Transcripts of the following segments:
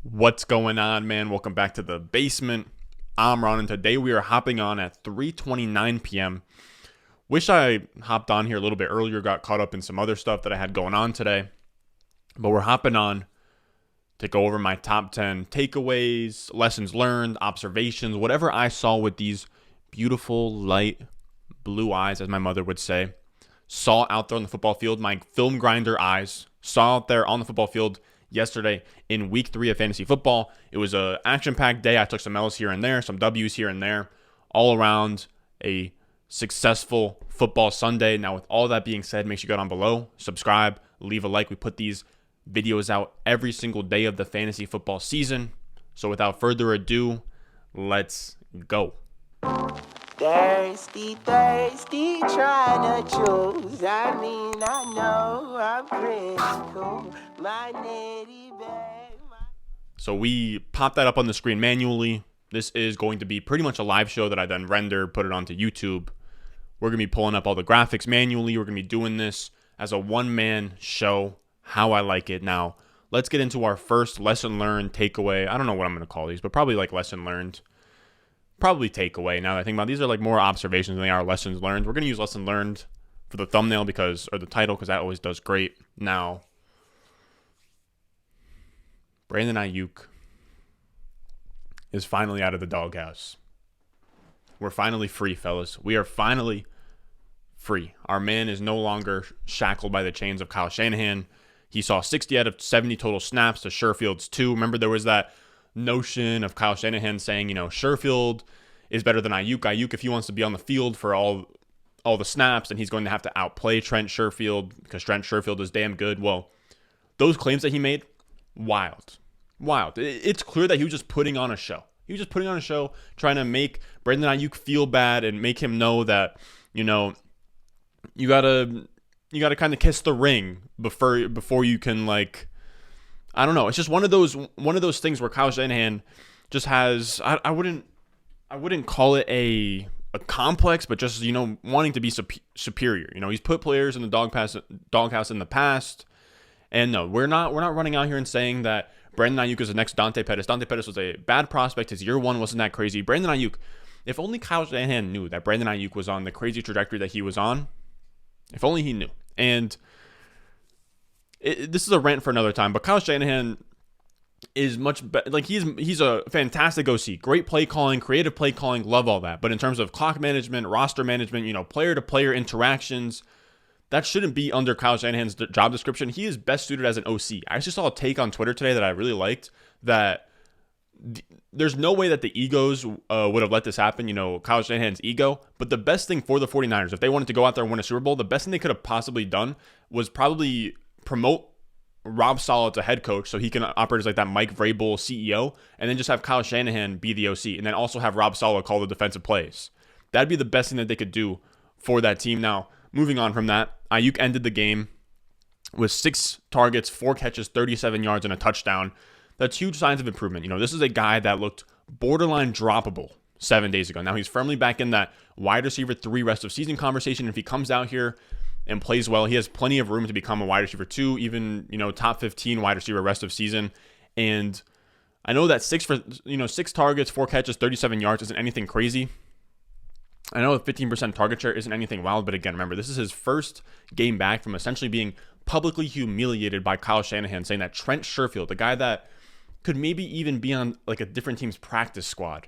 What's going on, man? Welcome back to the basement. I'm Ron, and today we are hopping on at 3:29 p.m. Wish I hopped on here a little bit earlier, got caught up in some other stuff that I had going on today. But we're hopping on to go over my top 10 takeaways, lessons learned, observations, whatever I saw with these beautiful, light blue eyes, as my mother would say, saw out there on the football field, my film grinder eyes, saw out there on the football field yesterday in week 3 of fantasy football. It was a action-packed day. I took some L's here and there, some W's here and there, all around a successful football Sunday. Now, with all that being said, make sure you go down below, subscribe, leave a like. We put these videos out every single day of the fantasy football season. So without further ado, let's go. Thirsty, trying to choose. I know I'm pretty cool. My nitty bag. So we popped that up on the screen manually. This is going to be pretty much a live show that I then render, put it onto YouTube. We're going to be pulling up all the graphics manually. We're going to be doing this as a one-man show, how I like it. Now, let's get into our first lesson learned, takeaway. I don't know what I'm going to call these, but probably like lesson learned. Probably takeaway. Now that I think about it, these are like more observations than they are lessons learned. We're going to use lesson learned for the thumbnail or the title, because that always does great. Now, Brandon Aiyuk is finally out of the doghouse. We're finally free, fellas. We are finally free. Our man is no longer shackled by the chains of Kyle Shanahan. He saw 60 out of 70 total snaps to Sherfield's 2. Remember, there was that notion of Kyle Shanahan saying, Sherfield is better than Aiyuk. Aiyuk, if he wants to be on the field for all the snaps, then he's going to have to outplay Trent Sherfield because Trent Sherfield is damn good. Well, those claims that he made, wild. It's clear that he was just putting on a show. He was just putting on a show, trying to make Brandon Aiyuk feel bad and make him know that, you gotta kind of kiss the ring before you can, like, I don't know. It's just one of those things where Kyle Shanahan just has, I wouldn't call it a complex, but just, wanting to be superior. He's put players in the doghouse in the past. And no, we're not running out here and saying that Brandon Aiyuk is the next Dante Pettis. Dante Pettis was a bad prospect. His year one wasn't that crazy. Brandon Aiyuk, if only Kyle Shanahan knew that Brandon Aiyuk was on the crazy trajectory that he was on. If only he knew. And this is a rant for another time, but Kyle Shanahan is much better. Like, he's a fantastic OC. Great play calling, creative play calling, love all that. But in terms of clock management, roster management, player-to-player interactions, that shouldn't be under Kyle Shanahan's job description. He is best suited as an OC. I actually saw a take on Twitter today that I really liked, that there's no way that the egos would have let this happen, Kyle Shanahan's ego. But the best thing for the 49ers, if they wanted to go out there and win a Super Bowl, the best thing they could have possibly done was probably promote Rob Saleh to head coach so he can operate as like that Mike Vrabel CEO, and then just have Kyle Shanahan be the OC, and then also have Rob Saleh call the defensive plays. That'd be the best thing that they could do for that team. Now, moving on from that, Aiyuk ended the game with 6 targets, 4 catches, 37 yards, and a touchdown. That's huge signs of improvement. This is a guy that looked borderline droppable 7 days ago. Now he's firmly back in that wide receiver 3 rest of season conversation. If he comes out here and plays well, he has plenty of room to become a wide receiver 2, even, top 15 wide receiver rest of season. And I know that 6 targets, 4 catches, 37 yards isn't anything crazy. I know 15% target share isn't anything wild, but again, remember, this is his first game back from essentially being publicly humiliated by Kyle Shanahan, saying that Trent Sherfield, the guy that could maybe even be on like a different team's practice squad,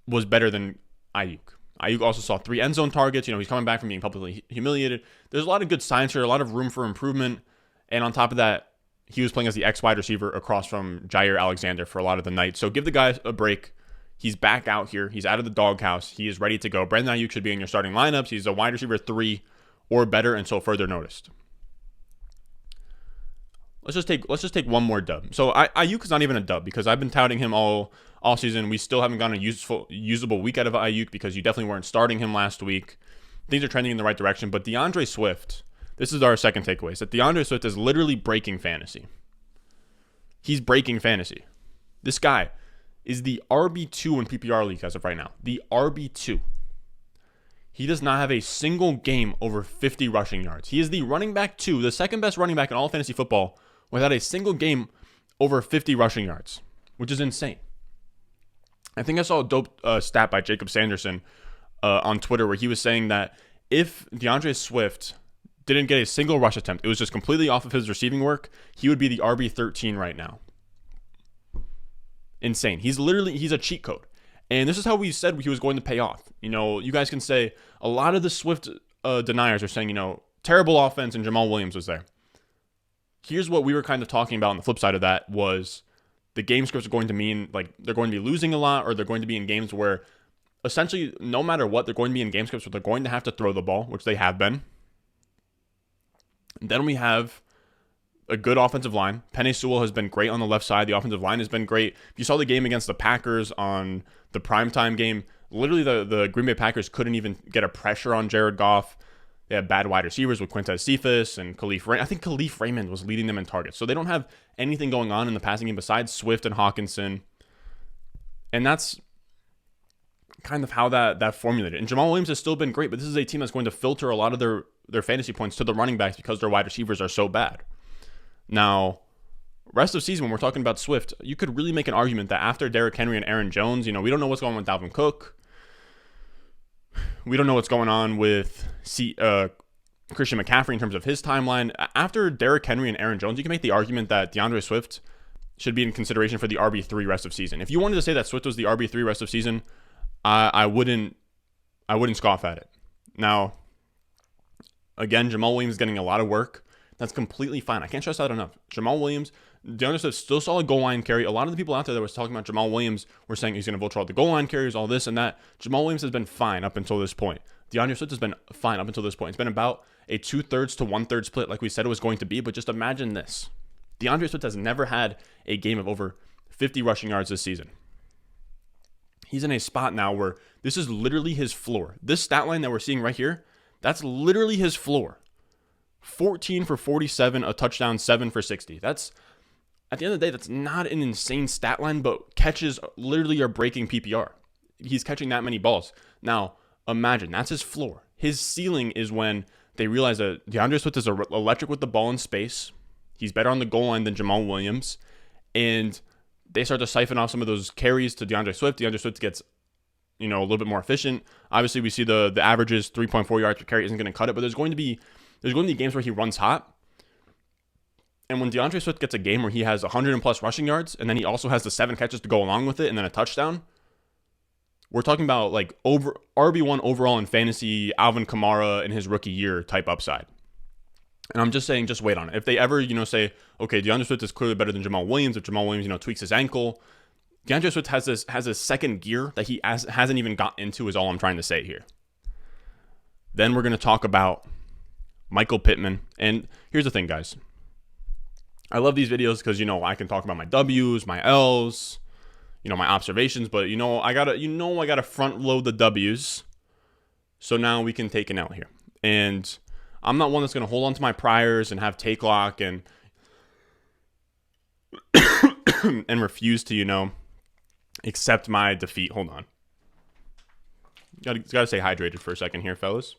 was better than Aiyuk. Aiyuk also saw 3 end zone targets. He's coming back from being publicly humiliated. There's a lot of good signs here, a lot of room for improvement. And on top of that, he was playing as the X wide receiver across from Jair Alexander for a lot of the night. So give the guy a break. He's back out here. He's out of the doghouse. He is ready to go. Brandon Aiyuk should be in your starting lineups. He's a wide receiver 3 or better until further noticed. Let's just take one more dub. So Aiyuk is not even a dub because I've been touting him all season. We still haven't gotten a usable week out of Aiyuk because you definitely weren't starting him last week. Things are trending in the right direction. But DAndre Swift, this is our second takeaway, is that DAndre Swift is literally breaking fantasy. He's breaking fantasy. This guy is the RB2 in PPR league as of right now. The RB2. He does not have a single game over 50 rushing yards. He is the running back 2, the second best running back in all fantasy football, without a single game over 50 rushing yards, which is insane. I think I saw a dope stat by Jacob Sanderson on Twitter where he was saying that if DAndre Swift didn't get a single rush attempt, it was just completely off of his receiving work, he would be the RB 13 right now. Insane. He's a cheat code. And this is how we said he was going to pay off. You guys can say a lot of the Swift deniers are saying, terrible offense and Jamal Williams was there. Here's what we were kind of talking about on the flip side of that was the game scripts are going to mean like they're going to be losing a lot, or they're going to be in games where essentially no matter what, they're going to be in game scripts where they're going to have to throw the ball, which they have been. And then we have a good offensive line. Penei Sewell has been great on the left side. The offensive line has been great. If you saw the game against the Packers on the primetime game, literally the Green Bay Packers couldn't even get a pressure on Jared Goff. They had bad wide receivers with Quintez Cephas and Khalif Raymond. I think Khalif Raymond was leading them in targets. So they don't have anything going on in the passing game besides Swift and Hawkinson. And that's kind of how that formulated. And Jamal Williams has still been great, but this is a team that's going to filter a lot of their fantasy points to the running backs because their wide receivers are so bad. Now, rest of season, when we're talking about Swift, you could really make an argument that after Derrick Henry and Aaron Jones, we don't know what's going on with Dalvin Cook. We don't know what's going on with Christian McCaffrey in terms of his timeline. After Derrick Henry and Aaron Jones, you can make the argument that DAndre Swift should be in consideration for the RB3 rest of season. If you wanted to say that Swift was the RB3 rest of season, I wouldn't scoff at it. Now, again, Jamal Williams is getting a lot of work. That's completely fine. I can't stress that enough. Jamal Williams, DAndre Swift still saw a goal line carry. A lot of the people out there that was talking about Jamal Williams were saying he's going to vulture out the goal line carries, all this and that. Jamal Williams has been fine up until this point. DAndre Swift has been fine up until this point. It's been about a 2/3 to 1/3 split like we said it was going to be, but just imagine this. DAndre Swift has never had a game of over 50 rushing yards this season. He's in a spot now where this is literally his floor. This stat line that we're seeing right here, that's literally his floor. 14 for 47, a touchdown, 7 for 60. That's, at the end of the day, that's not an insane stat line, but catches literally are breaking PPR. He's catching that many balls. Now, imagine, that's his floor. His ceiling is when they realize that DAndre Swift is electric with the ball in space. He's better on the goal line than Jamal Williams. And they start to siphon off some of those carries to DAndre Swift. DAndre Swift gets, a little bit more efficient. Obviously, we see the averages, 3.4 yards per carry isn't going to cut it, but there's going to be games where he runs hot. And when DAndre Swift gets a game where he has 100 and plus rushing yards, and then he also has the 7 catches to go along with it, and then a touchdown, we're talking about like over RB1 overall in fantasy, Alvin Kamara in his rookie year type upside. And I'm just saying, just wait on it. If they ever, say, okay, DAndre Swift is clearly better than Jamal Williams. If Jamal Williams, tweaks his ankle, DAndre Swift has a second gear that he hasn't even got into is all I'm trying to say here. Then we're going to talk about Michael Pittman. And here's the thing, guys. I love these videos because, I can talk about my W's, my L's, my observations, but I gotta front load the W's. So now we can take an L here. And I'm not one that's gonna hold on to my priors and have take lock and and refuse to, accept my defeat. Hold on. Gotta stay hydrated for a second here, fellas.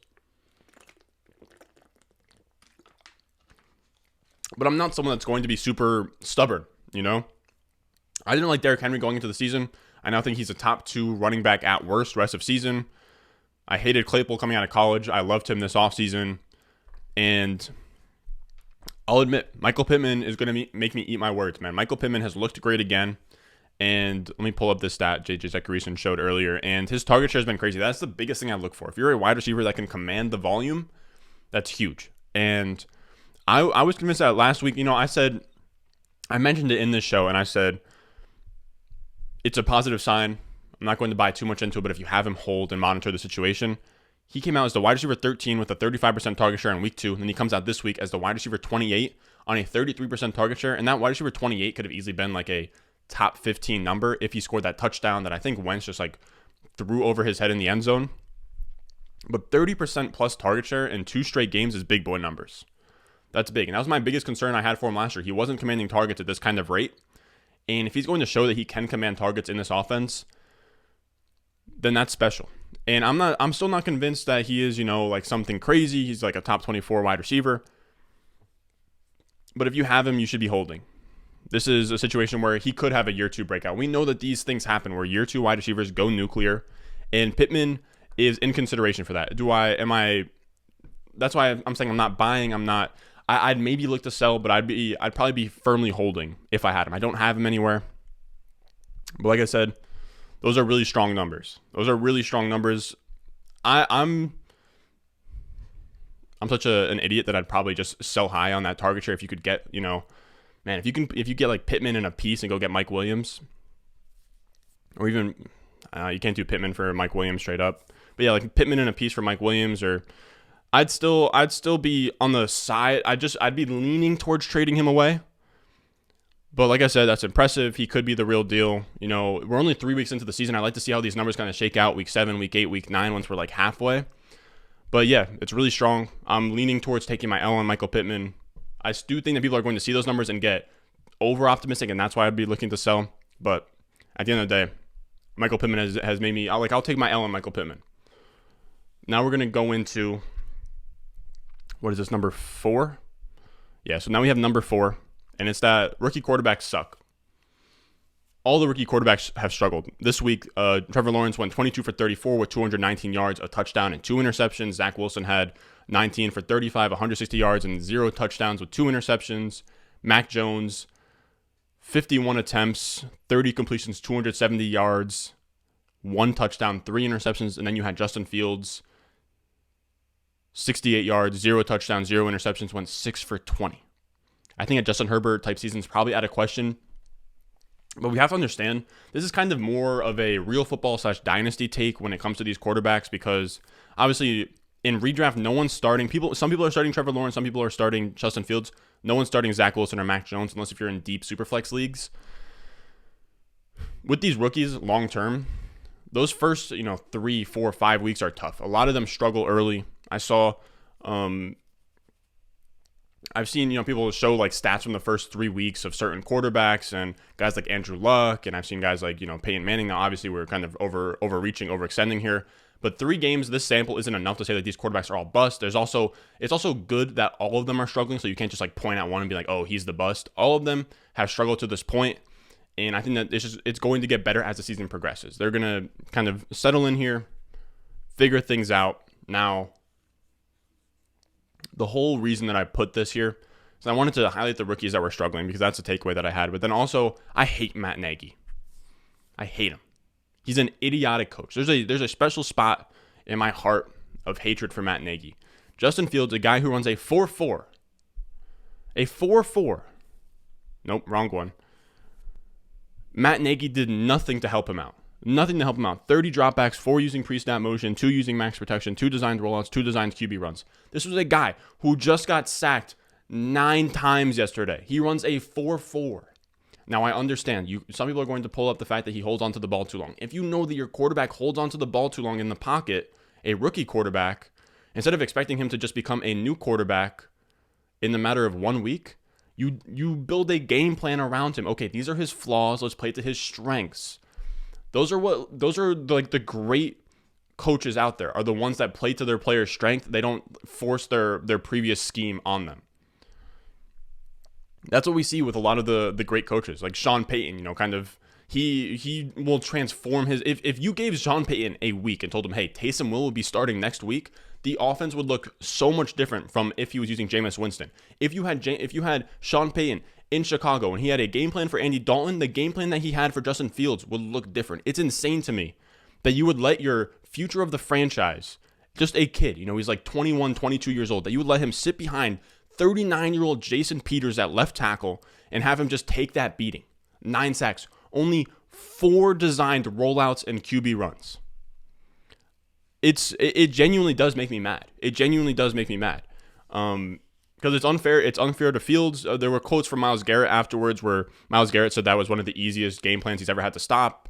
But I'm not someone that's going to be super stubborn, I didn't like Derrick Henry going into the season. I now think he's a top 2 running back at worst rest of season. I hated Claypool coming out of college. I loved him this offseason. And I'll admit, Michael Pittman is going to make me eat my words, man. Michael Pittman has looked great again. And let me pull up this stat J.J. Zachariason showed earlier. And his target share has been crazy. That's the biggest thing I look for. If you're a wide receiver that can command the volume, that's huge. And I was convinced that last week, I mentioned it in this show, and I said, it's a positive sign. I'm not going to buy too much into it, but if you have him, hold and monitor the situation. He came out as the wide receiver 13 with a 35% target share in week 2, and then he comes out this week as the wide receiver 28 on a 33% target share, and that wide receiver 28 could have easily been like a top 15 number if he scored that touchdown that I think Wentz just threw over his head in the end zone. But 30% plus target share in 2 straight games is big boy numbers. That's big. And that was my biggest concern I had for him last year. He wasn't commanding targets at this kind of rate. And if he's going to show that he can command targets in this offense, then that's special. And I'm still not convinced that he is, something crazy. He's like a top 24 wide receiver. But if you have him, you should be holding. This is a situation where he could have a year 2 breakout. We know that these things happen where year 2 wide receivers go nuclear, and Pittman is in consideration for that. That's why I'm saying I'm not buying. I'd maybe look to sell, but I'd probably be firmly holding if I had him. I don't have him anywhere. But like I said, those are really strong numbers. I'm such an idiot that I'd probably just sell high on that target share if you could get, man, if you get like Pittman in a piece and go get Mike Williams, or even you can't do Pittman for Mike Williams straight up, but yeah, like Pittman in a piece for Mike Williams, or I'd still be on the side. I'd be leaning towards trading him away. But like I said, that's impressive. He could be the real deal. We're only 3 weeks into the season. I like to see how these numbers kind of shake out week 7, week 8, week 9, once we're like halfway. But yeah, it's really strong. I'm leaning towards taking my L on Michael Pittman. I do think that people are going to see those numbers and get over optimistic, and that's why I'd be looking to sell. But at the end of the day, Michael Pittman has made me, I'll take my L on Michael Pittman. Now we're going to go into, what is this, number 4? Yeah, so now we have number 4, and it's that rookie quarterbacks suck. All the rookie quarterbacks have struggled. This week, Trevor Lawrence went 22 for 34 with 219 yards, a touchdown, and 2 interceptions. Zach Wilson had 19 for 35, 160 yards, and 0 touchdowns with 2 interceptions. Mac Jones, 51 attempts, 30 completions, 270 yards, 1 touchdown, 3 interceptions. And then you had Justin Fields, 68 yards, 0 touchdowns, 0 interceptions, went 6 for 20. I think a Justin Herbert type season is probably out of question. But we have to understand, this is kind of more of a real football / dynasty take when it comes to these quarterbacks, because obviously in redraft, no one's starting. Some people are starting Trevor Lawrence, some people are starting Justin Fields. No one's starting Zach Wilson or Mac Jones unless if you're in deep superflex leagues. With these rookies long term, those first 3, 4, 5 weeks are tough. A lot of them struggle early. I've seen people show like stats from the first 3 weeks of certain quarterbacks and guys like Andrew Luck, and I've seen guys like Peyton Manning. Now obviously we're kind of overextending here, but 3 games, this sample isn't enough to say that these quarterbacks are all bust. It's also good that all of them are struggling, so you can't just like point out one and be like, oh, he's the bust. All of them have struggled to this point, and I think that it's going to get better as the season progresses. They're gonna kind of settle in here, figure things out. Now, the whole reason that I put this here is I wanted to highlight the rookies that were struggling, because that's a takeaway that I had. But then also, I hate Matt Nagy. I hate him. He's an idiotic coach. There's a special spot in my heart of hatred for Matt Nagy. Justin Fields, a guy who runs a 4-4. A 4-4. Nope, wrong one. Matt Nagy did nothing to help him out. 30 dropbacks, 4 using pre-snap motion, 2 using max protection, 2 designed rollouts, 2 designed QB runs. This was a guy who just got sacked 9 times yesterday. He runs a 4-4. Now, I understand. Some people are going to pull up the fact that he holds onto the ball too long. If you know that your quarterback holds onto the ball too long in the pocket, a rookie quarterback, instead of expecting him to just become a new quarterback in the matter of 1 week, you build a game plan around him. Okay, these are his flaws. Let's play to his strengths. Those are like the great coaches out there, are the ones that play to their players' strength. They don't force their previous scheme on them. That's what we see with a lot of the great coaches, like Sean Payton. He will transform his. If you gave Sean Payton a week and told him, hey, Taysom will be starting next week, the offense would look so much different from if he was using Jameis Winston. If you had Sean Payton in Chicago and he had a game plan for Andy Dalton, the game plan that he had for Justin Fields would look different. It's insane to me that you would let your future of the franchise, just a kid, he's like 21, 22 years old, that you would let him sit behind 39-year-old Jason Peters at left tackle and have him just take that beating. 9 sacks, only 4 designed rollouts and QB runs. It genuinely does make me mad. Because it's unfair. It's unfair to Fields. There were quotes from Myles Garrett afterwards where Myles Garrett said that was one of the easiest game plans he's ever had to stop.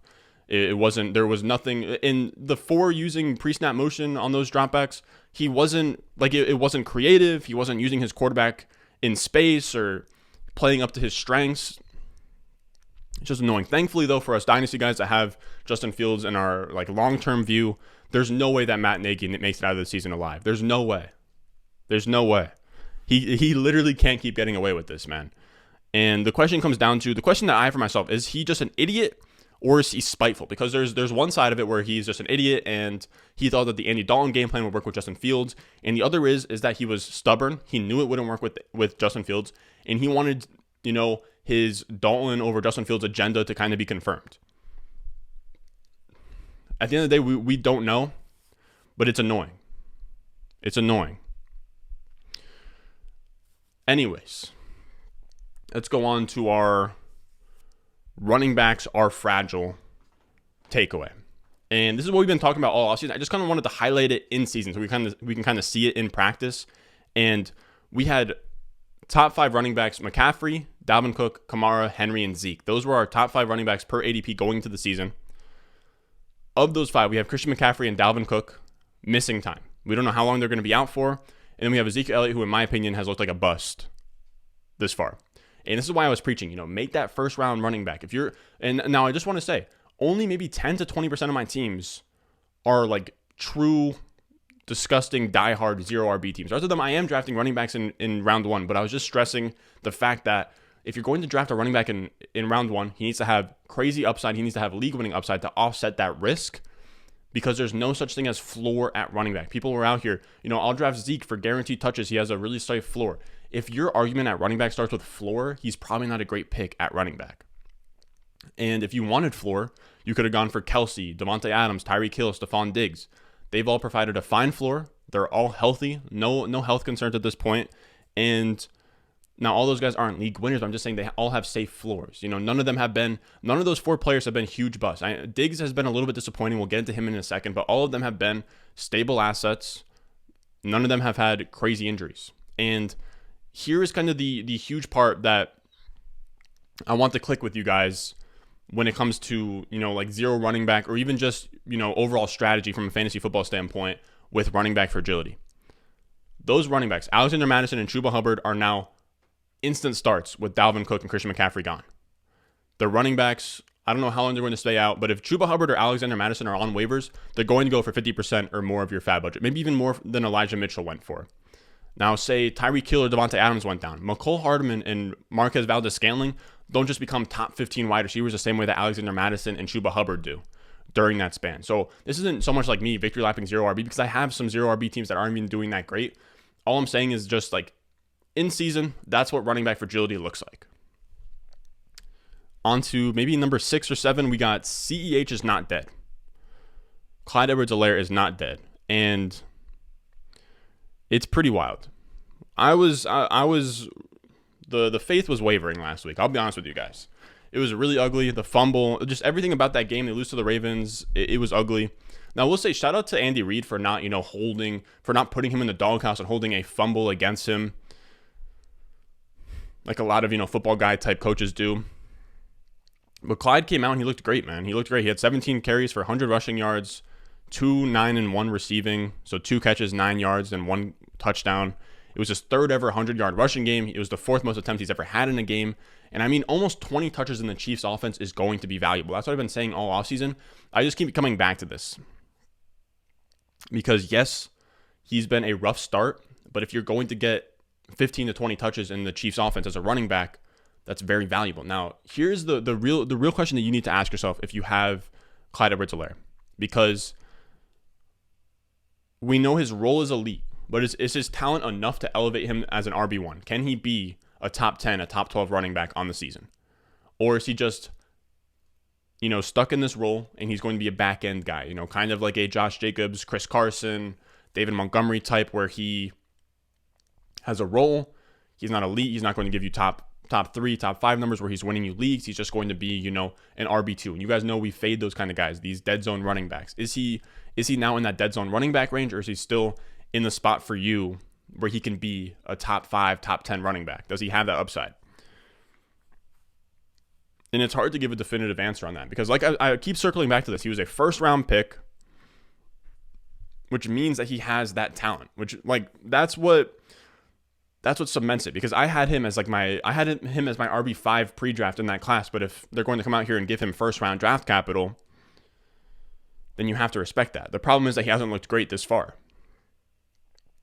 There was nothing in the 4 using pre-snap motion on those dropbacks. He wasn't it wasn't creative. He wasn't using his quarterback in space or playing up to his strengths. It's just annoying. Thankfully, though, for us dynasty guys that have Justin Fields in our long-term view, there's no way that Matt Nagy makes it out of the season alive. There's no way. He literally can't keep getting away with this, man. And the question comes down to, the question that I have for myself, is he just an idiot or is he spiteful? Because there's one side of it where he's just an idiot and he thought that the Andy Dalton game plan would work with Justin Fields. And the other is that he was stubborn. He knew it wouldn't work with Justin Fields. And he wanted, his Dalton over Justin Fields agenda to kind of be confirmed. At the end of the day, we don't know, but it's annoying. It's annoying. Anyways, let's go on to our running backs are fragile takeaway. And this is what we've been talking about all offseason. I just kind of wanted to highlight it in season so we can kind of see it in practice. And we had top 5 running backs: McCaffrey, Dalvin Cook, Kamara, Henry, and Zeke. Those were our top 5 running backs per ADP going into the season. Of those 5, we have Christian McCaffrey and Dalvin Cook missing time. We don't know how long they're going to be out for. And then we have Ezekiel Elliott, who in my opinion has looked like a bust this far. And this is why I was preaching, make that first round running back. And now I just want to say, only maybe 10 to 20% of my teams are like true, disgusting, diehard 0 RB teams. The rest of them, I am drafting running backs in round 1, but I was just stressing the fact that if you're going to draft a running back in round 1, he needs to have crazy upside. He needs to have league-winning upside to offset that risk, because there's no such thing as floor at running back. People are out here, I'll draft Zeke for guaranteed touches. He has a really safe floor. If your argument at running back starts with floor, he's probably not a great pick at running back. And if you wanted floor, you could have gone for Kelsey, Devontae Adams, Tyreek Hill, Stefon Diggs. They've all provided a fine floor. They're all healthy. No health concerns at this point. And now all those guys aren't league winners, but I'm just saying they all have safe floors. None of those 4 players have been huge busts. Diggs has been a little bit disappointing. We'll get into him in a second, but all of them have been stable assets. None of them have had crazy injuries. And here is kind of the huge part that I want to click with you guys when it comes to, like 0 running back, or even just, overall strategy from a fantasy football standpoint with running back fragility. Those running backs, Alexander Mattison and Chuba Hubbard, are now instant starts with Dalvin Cook and Christian McCaffrey gone. The running backs, I don't know how long they're going to stay out, but if Chuba Hubbard or Alexander Mattison are on waivers, they're going to go for 50% or more of your fab budget, maybe even more than Elijah Mitchell went for. Now, say Tyreek Hill or Devontae Adams went down. McCole Hardman and Marquez Valdes-Scantling don't just become top 15 wide receivers the same way that Alexander Mattison and Chuba Hubbard do during that span. So this isn't so much like me victory lapping 0 RB, because I have some 0 RB teams that aren't even doing that great. All I'm saying is just like in season, that's what running back fragility looks like. On to maybe number 6 or 7, we got CEH is not dead. Clyde Edwards-Helaire is not dead. And it's pretty wild. The faith was wavering last week. I'll be honest with you guys. It was really ugly. The fumble, just everything about that game. They lose to the Ravens. It was ugly. Now, we'll say shout out to Andy Reid for not, for not putting him in the doghouse and holding a fumble against him, like a lot of, football guy type coaches do. But Clyde came out and he looked great, man. He looked great. He had 17 carries for 100 rushing yards, 2, 9, and 1 receiving. So 2 catches, 9 yards, and 1 touchdown. It was his 3rd ever 100-yard rushing game. It was the 4th most attempts he's ever had in a game. And I mean, almost 20 touches in the Chiefs offense is going to be valuable. That's what I've been saying all offseason. I just keep coming back to this. Because yes, he's been a rough start, but if you're going to get 15 to 20 touches in the Chiefs offense as a running back, that's very valuable. Now, here's the real question that you need to ask yourself if you have Clyde Edwards-Helaire. Because we know his role is elite, but is his talent enough to elevate him as an RB1? Can he be a top 10, a top 12 running back on the season? Or is he just, stuck in this role and he's going to be a back end guy, kind of like a Josh Jacobs, Chris Carson, David Montgomery type, where he has a role. He's not elite. He's not going to give you top 3, top 5 numbers where he's winning you leagues. He's just going to be, an RB2. And you guys know we fade those kind of guys, these dead zone running backs. Is he now in that dead zone running back range, or is he still in the spot for you where he can be a top 5, top 10 running back? Does he have that upside? And it's hard to give a definitive answer on that because, like I keep circling back to this, he was a first-round pick, which means that he has that talent. Which, that's what cements it. Because I had him as my RB5 pre-draft in that class. But if they're going to come out here and give him first-round draft capital, then you have to respect that. The problem is that he hasn't looked great this far.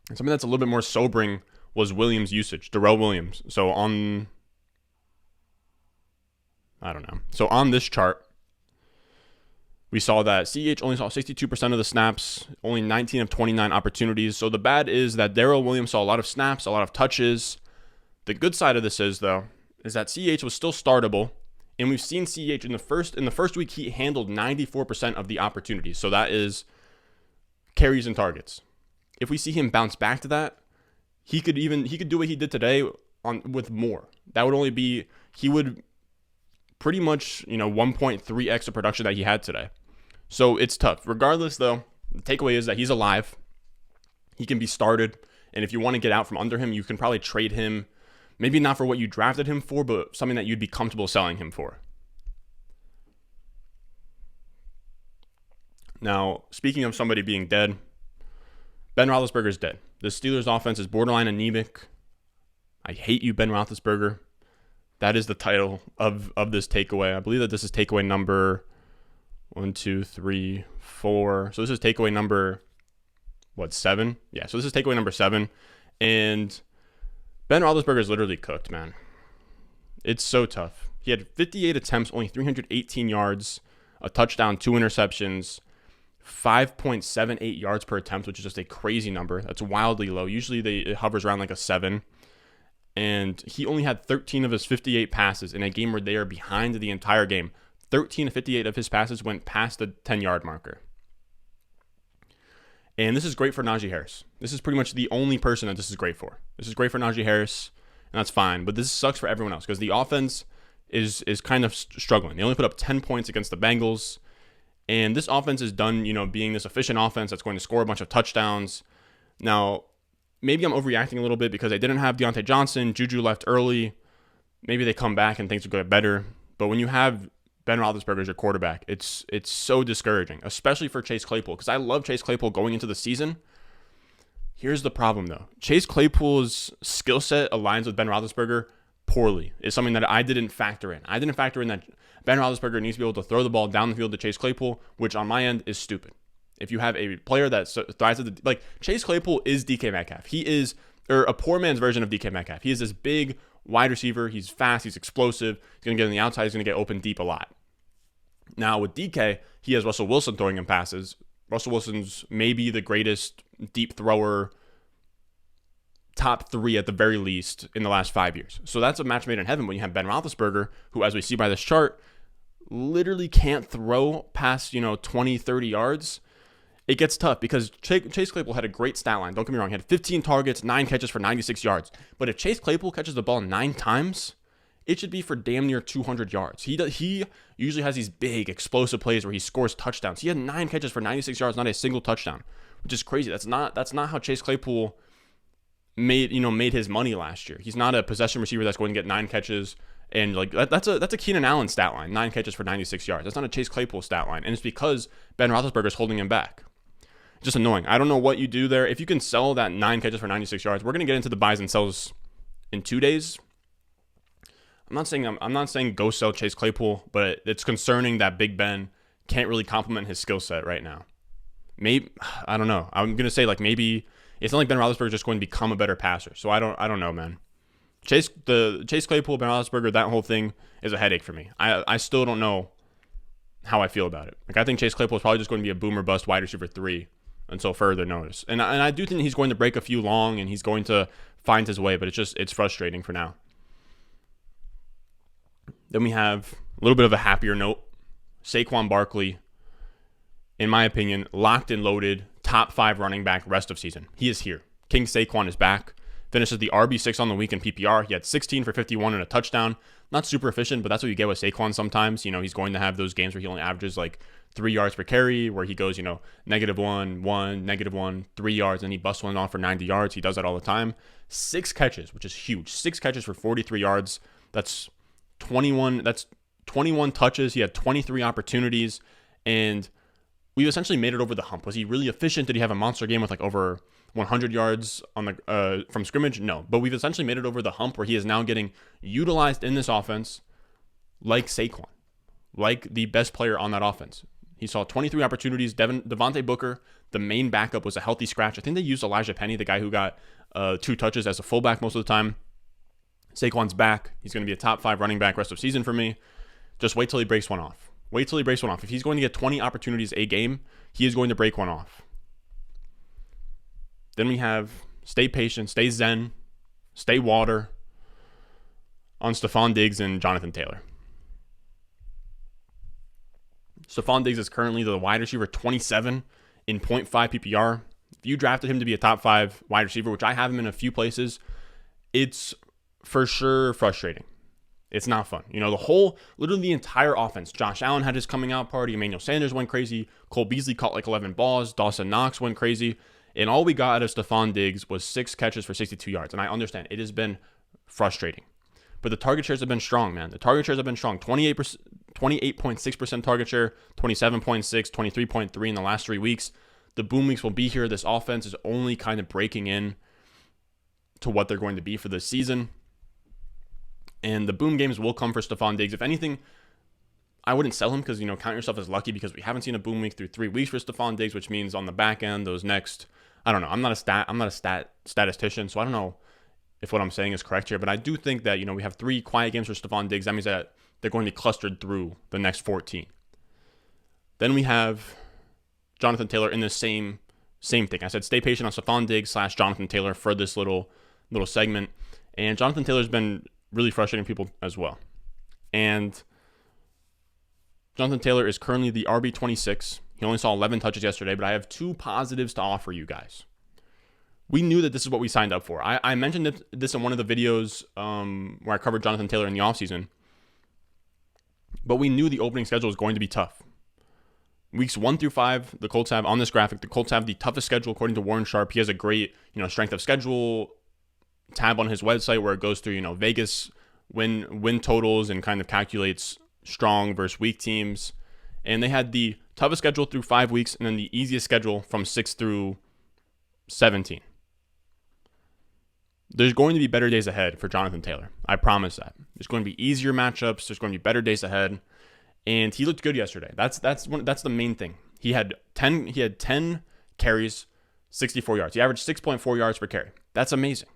And something that's a little bit more sobering was Williams' usage, Darrell Williams. So on I don't know. So on this chart, we saw that CEH only saw 62% of the snaps, only 19 of 29 opportunities. So the bad is that Darrell Williams saw a lot of snaps, a lot of touches. The good side of this is, though, is that CEH was still startable. And we've seen CEH in the first week, he handled 94% of the opportunities. So that is carries and targets. If we see him bounce back to that, he could do what he did today with more. That would only be, he would pretty much, 1.3x the production that he had today. So it's tough. Regardless, though, the takeaway is that he's alive. He can be started. And if you want to get out from under him, you can probably trade him. Maybe not for what you drafted him for, but something that you'd be comfortable selling him for. Now, speaking of somebody being dead, Ben Roethlisberger is dead. The Steelers' offense is borderline anemic. I hate you, Ben Roethlisberger. That is the title of this takeaway. I believe that this is takeaway number 1, 2, 3, 4. So this is takeaway number, 7? Yeah, so this is takeaway number 7. And Ben Roethlisberger is literally cooked, man. It's so tough. He had 58 attempts, only 318 yards, a touchdown, 2 interceptions, 5.78 yards per attempt, which is just a crazy number. That's wildly low. Usually it hovers around like a 7. And he only had 13 of his 58 passes in a game where they are behind the entire game. 13 of 58 of his passes went past the 10-yard marker. And this is great for Najee Harris. This is pretty much the only person that this is great for. This is great for Najee Harris, and that's fine. But this sucks for everyone else because the offense is kind of struggling. They only put up 10 points against the Bengals. And this offense is done, being this efficient offense that's going to score a bunch of touchdowns. Now, maybe I'm overreacting a little bit because they didn't have Deontay Johnson. Juju left early. Maybe they come back and things will get better. But when you have Ben Roethlisberger as your quarterback, it's so discouraging, especially for Chase Claypool, because I love Chase Claypool going into the season. Here's the problem, though. Chase Claypool's skill set aligns with Ben Roethlisberger poorly. It's something that I didn't factor in. I didn't factor in that Ben Roethlisberger needs to be able to throw the ball down the field to Chase Claypool, which on my end is stupid. If you have a player that thrives at like Chase Claypool is DK Metcalf. He is a poor man's version of DK Metcalf. He is this big wide receiver. He's fast. He's explosive. He's going to get on the outside. He's going to get open deep a lot. Now with DK, he has Russell Wilson throwing him passes. Russell Wilson's maybe the greatest deep thrower, top 3 at the very least in the last 5 years. So that's a match made in heaven when you have Ben Roethlisberger, who, as we see by this chart, literally can't throw past, 20, 30 yards. It gets tough because Chase Claypool had a great stat line. Don't get me wrong. He had 15 targets, 9 catches for 96 yards. But if Chase Claypool catches the ball 9 times, it should be for damn near 200 yards. He usually has these big explosive plays where he scores touchdowns. He had 9 catches for 96 yards, not a single touchdown, which is crazy. That's not how Chase Claypool made his money last year. He's not a possession receiver that's going to get 9 catches and that's a Keenan Allen stat line, 9 catches for 96 yards. That's not a Chase Claypool stat line, and it's because Ben Roethlisberger is holding him back. Just annoying. I don't know what you do there. If you can sell that 9 catches for 96 yards, we're going to get into the buys and sells in 2 days. I'm not saying go sell Chase Claypool, but it's concerning that Big Ben can't really complement his skill set right now. Maybe, I don't know. I'm going to say maybe it's not like Ben Roethlisberger is just going to become a better passer. So I don't know, man. Chase Claypool, Ben Roethlisberger, that whole thing is a headache for me. I still don't know how I feel about it. I think Chase Claypool is probably just going to be a boomer bust wide receiver 3 until further notice. And I do think he's going to break a few long and he's going to find his way, but it's frustrating for now. Then we have a little bit of a happier note. Saquon Barkley, in my opinion, locked and loaded, top 5 running back rest of season. He is here. King Saquon is back. Finishes the RB6 on the week in PPR. He had 16 for 51 and a touchdown. Not super efficient, but that's what you get with Saquon sometimes. He's going to have those games where he only averages 3 yards per carry, where he goes, -1, -1, 3 yards, and he busts one off for 90 yards. He does that all the time. 6 catches, which is huge. 6 catches for 43 yards. That's 21 touches. He had 23 opportunities, and we essentially made it over the hump. Was he really efficient? Did he have a monster game with over 100 yards on the from scrimmage? No, but we've essentially made it over the hump where he is now getting utilized in this offense like Saquon, like the best player on that offense. He saw 23 opportunities. Devontae Booker, the main backup, was a healthy scratch. I think they used Elijah Penny, the guy who got 2 touches as a fullback most of the time. Saquon's back. He's going to be a top 5 running back rest of season for me. Just wait till he breaks one off. Wait till he breaks one off. If he's going to get 20 opportunities a game, he is going to break one off. Then we have stay patient, stay zen, stay water on Stefon Diggs and Jonathan Taylor. Stefon Diggs is currently the wide receiver 27 in 0.5 PPR. If you drafted him to be a top 5 wide receiver, which I have him in a few places, it's for sure frustrating. It's not fun. Literally the entire offense. Josh Allen had his coming out party. Emmanuel Sanders went crazy. Cole Beasley caught like 11 balls. Dawson Knox went crazy. And all we got out of Stefon Diggs was 6 catches for 62 yards. And I understand it has been frustrating. But the target shares have been strong, man. The target shares have been strong. 28.6% target share, 27.6, 23.3 in the last 3 weeks. The boom weeks will be here. This offense is only kind of breaking in to what they're going to be for this season. And the boom games will come for Stefon Diggs. If anything, I wouldn't sell him because, count yourself as lucky because we haven't seen a boom week through 3 weeks for Stefon Diggs, which means on the back end, those next, I don't know. I'm not a statistician, so I don't know if what I'm saying is correct here. But I do think that, we have 3 quiet games for Stefon Diggs. That means that they're going to be clustered through the next 14. Then we have Jonathan Taylor in the same thing. I said stay patient on Stefon Diggs / Jonathan Taylor for this little segment. And Jonathan Taylor's been really frustrating people as well. And Jonathan Taylor is currently the RB 26. He only saw 11 touches yesterday, but I have 2 positives to offer you guys. We knew that this is what we signed up for. I mentioned this in one of the videos where I covered Jonathan Taylor in the offseason. But we knew the opening schedule was going to be tough. Weeks 1 through 5, the Colts have on this graphic, the Colts have the toughest schedule according to Warren Sharp. He has a great, strength of schedule tab on his website where it goes through, Vegas win totals and kind of calculates strong versus weak teams. And they had the toughest schedule through 5 weeks and then the easiest schedule from 6 through 17. There's going to be better days ahead for Jonathan Taylor. I promise that. There's going to be easier matchups. There's going to be better days ahead. And he looked good yesterday. That's the main thing. He had 10 carries, 64 yards. He averaged 6.4 yards per carry. That's amazing.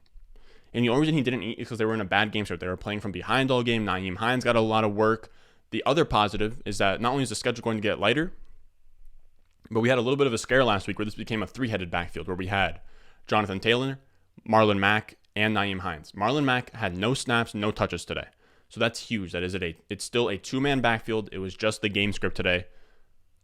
And the only reason he didn't eat is because they were in a bad game start. They were playing from behind all game. Nyheim Hines got a lot of work. The other positive is that not only is the schedule going to get lighter, but we had a little bit of a scare last week where this became a 3-headed backfield where we had Jonathan Taylor, Marlon Mack, and Nyheim Hines. Marlon Mack had no snaps, no touches today. So that's huge. It's still a 2-man backfield. It was just the game script today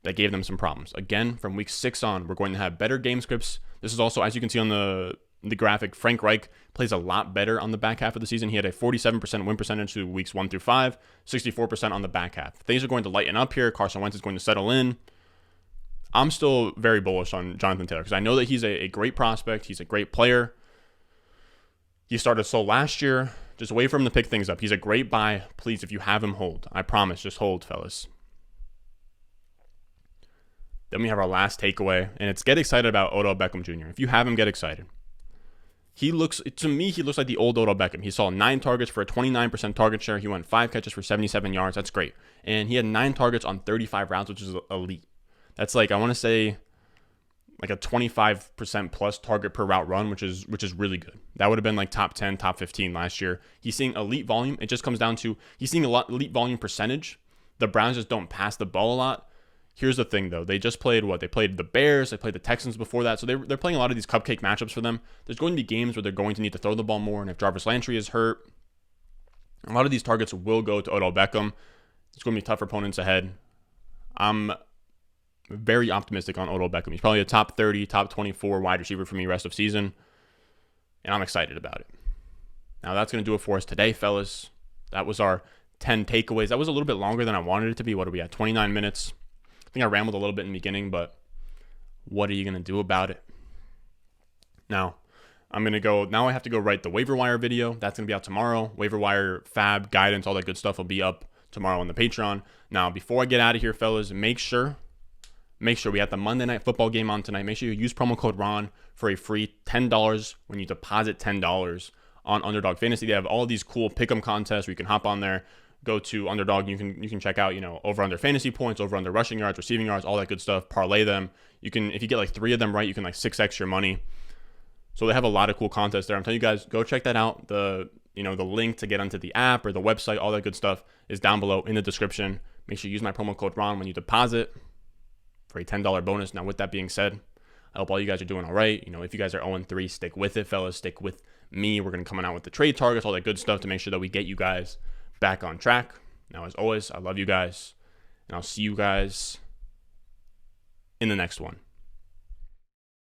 that gave them some problems. Again, from week 6 on, we're going to have better game scripts. This is also, as you can see on the graphic, Frank Reich plays a lot better on the back half of the season. He had a 47% win percentage through weeks 1 through 5, 64% on the back half. Things are going to lighten up here. Carson Wentz is going to settle in. I'm still very bullish on Jonathan Taylor because I know that he's a great prospect. He's a great player. He started slow last year. Just wait for him to pick things up. He's a great buy. Please, if you have him, hold. I promise, just hold, fellas. Then we have our last takeaway, and it's get excited about Odell Beckham Jr. If you have him, get excited. He looks like the old Odell Beckham. He saw 9 targets for a 29% target share. He went 5 catches for 77 yards. That's great. And he had 9 targets on 35 rounds, which is elite. That's like, I want to say, like a 25% plus target per route run, which is really good. That would have been like top 10, top 15 last year. He's seeing elite volume. It just comes down to he's seeing a lot elite volume percentage. The Browns just don't pass the ball a lot. Here's the thing, though. They just played what? They played the Bears. They played the Texans before that. So they're playing a lot of these cupcake matchups for them. There's going to be games where they're going to need to throw the ball more. And if Jarvis Landry is hurt, a lot of these targets will go to Odell Beckham. It's going to be tougher opponents ahead. I'm very optimistic on Odell Beckham. He's probably a top 30, top 24 wide receiver for me rest of season. And I'm excited about it. Now that's going to do it for us today, fellas. That was our 10 takeaways. That was a little bit longer than I wanted it to be. What are we at? 29 minutes. I think I rambled a little bit in the beginning, but what are you going to do about it? Now, I have to go write the waiver wire video. That's going to be out tomorrow. Waiver wire, fab, guidance, all that good stuff will be up tomorrow on the Patreon. Now, before I get out of here, fellas, make sure we have the Monday Night Football game on tonight. Make sure you use promo code RON for a free $10 when you deposit $10 on Underdog Fantasy. They have all these cool pick'em contests where you can hop on there, go to Underdog. You can check out, over under fantasy points, over under rushing yards, receiving yards, all that good stuff. Parlay them. You can, if you get like 3 of them right, you can like 6x your money. So they have a lot of cool contests there. I'm telling you guys, go check that out. The the link to get onto the app or the website, all that good stuff is down below in the description. Make sure you use my promo code RON when you deposit for a $10 bonus. Now, with that being said, I hope all you guys are doing all right. If you guys are 0-3, stick with it, fellas. Stick with me. We're going to come out with the trade targets, all that good stuff to make sure that we get you guys back on track. Now, as always, I love you guys, and I'll see you guys in the next one.